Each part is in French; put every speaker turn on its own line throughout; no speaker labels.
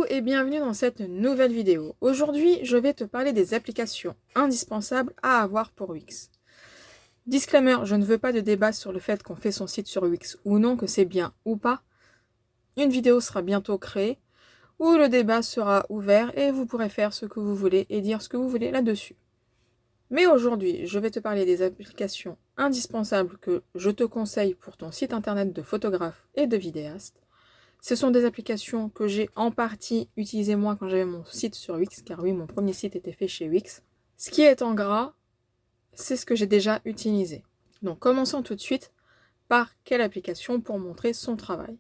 Coucou et bienvenue dans cette nouvelle vidéo. Aujourd'hui, je vais te parler des applications indispensables à avoir pour Wix. Disclaimer, je ne veux pas de débat sur le fait qu'on fait son site sur Wix ou non, que c'est bien ou pas. Une vidéo sera bientôt créée où le débat sera ouvert et vous pourrez faire ce que vous voulez et dire ce que vous voulez là-dessus. Mais aujourd'hui, je vais te parler des applications indispensables que je te conseille pour ton site internet de photographe et de vidéaste. Ce sont des applications que j'ai en partie utilisées moi quand j'avais mon site sur Wix, car oui, mon premier site était fait chez Wix. Ce qui est en gras, c'est ce que j'ai déjà utilisé. Donc commençons tout de suite par quelle application pour montrer son travail.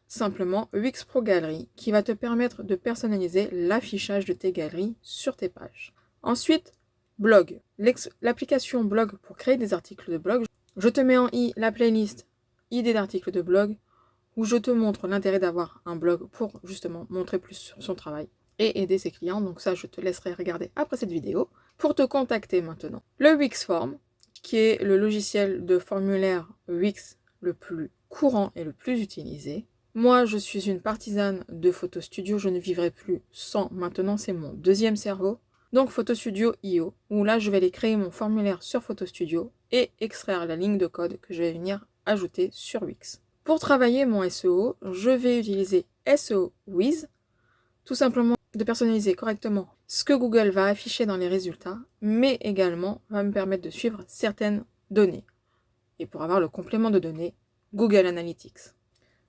Simplement Wix Pro Gallery, qui va te permettre de personnaliser l'affichage de tes galeries sur tes pages. Ensuite, Blog. L'application Blog pour créer des articles de blog. Je te mets en i la playlist idées d'articles de blog, où je te montre l'intérêt d'avoir un blog pour justement montrer plus sur son travail et aider ses clients. Donc ça, je te laisserai regarder après cette vidéo. Pour te contacter maintenant, le Wix Form, qui est le logiciel de formulaire Wix le plus courant et le plus utilisé. Moi, je suis une partisane de Photo Studio, je ne vivrai plus sans. Maintenant, c'est mon deuxième cerveau. Donc Photo Studio IO, où là, je vais aller créer mon formulaire sur Photo Studio et extraire la ligne de code que je vais venir ajouter sur Wix. Pour travailler mon SEO, je vais utiliser SEO Wiz, tout simplement de personnaliser correctement ce que Google va afficher dans les résultats, mais également va me permettre de suivre certaines données. Et pour avoir le complément de données, Google Analytics.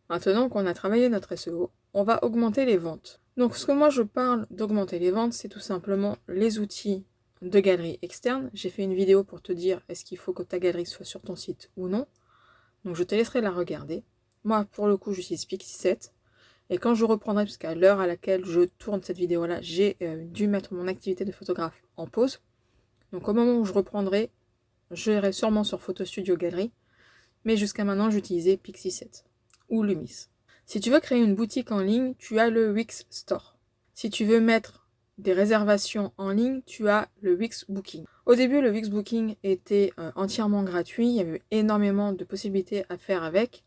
Maintenant qu'on a travaillé notre SEO, on va augmenter les ventes. Donc ce que moi je parle d'augmenter les ventes, c'est tout simplement les outils de galerie externe. J'ai fait une vidéo pour te dire est-ce qu'il faut que ta galerie soit sur ton site ou non. Donc je te laisserai la regarder. Moi, pour le coup, j'utilise Pixie 7. Et quand je reprendrai, puisqu'à l'heure à laquelle je tourne cette vidéo-là, j'ai dû mettre mon activité de photographe en pause. Donc au moment où je reprendrai, j'irai sûrement sur Photo Studio Gallery. Mais jusqu'à maintenant, j'utilisais Pixie 7 ou Lumis. Si tu veux créer une boutique en ligne, tu as le Wix Store. Si tu veux mettre des réservations en ligne, tu as le Wix Booking. Au début, le Wix Booking était entièrement gratuit. Il y avait énormément de possibilités à faire avec.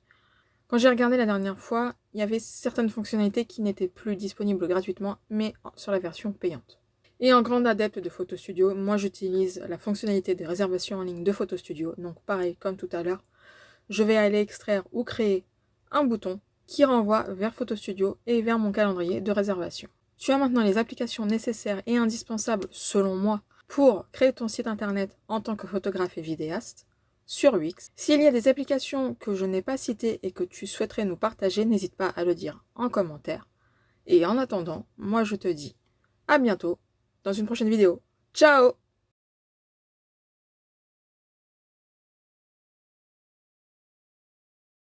Quand j'ai regardé la dernière fois, il y avait certaines fonctionnalités qui n'étaient plus disponibles gratuitement, mais sur la version payante. Et en grande adepte de Photo Studio, moi j'utilise la fonctionnalité des réservations en ligne de Photo Studio. Donc pareil, comme tout à l'heure, je vais aller extraire ou créer un bouton qui renvoie vers Photo Studio et vers mon calendrier de réservation. Tu as maintenant les applications nécessaires et indispensables, selon moi, pour créer ton site internet en tant que photographe et vidéaste sur Wix. S'il y a des applications que je n'ai pas citées et que tu souhaiterais nous partager, n'hésite pas à le dire en commentaire. Et en attendant, moi je te dis à bientôt dans une prochaine vidéo. Ciao!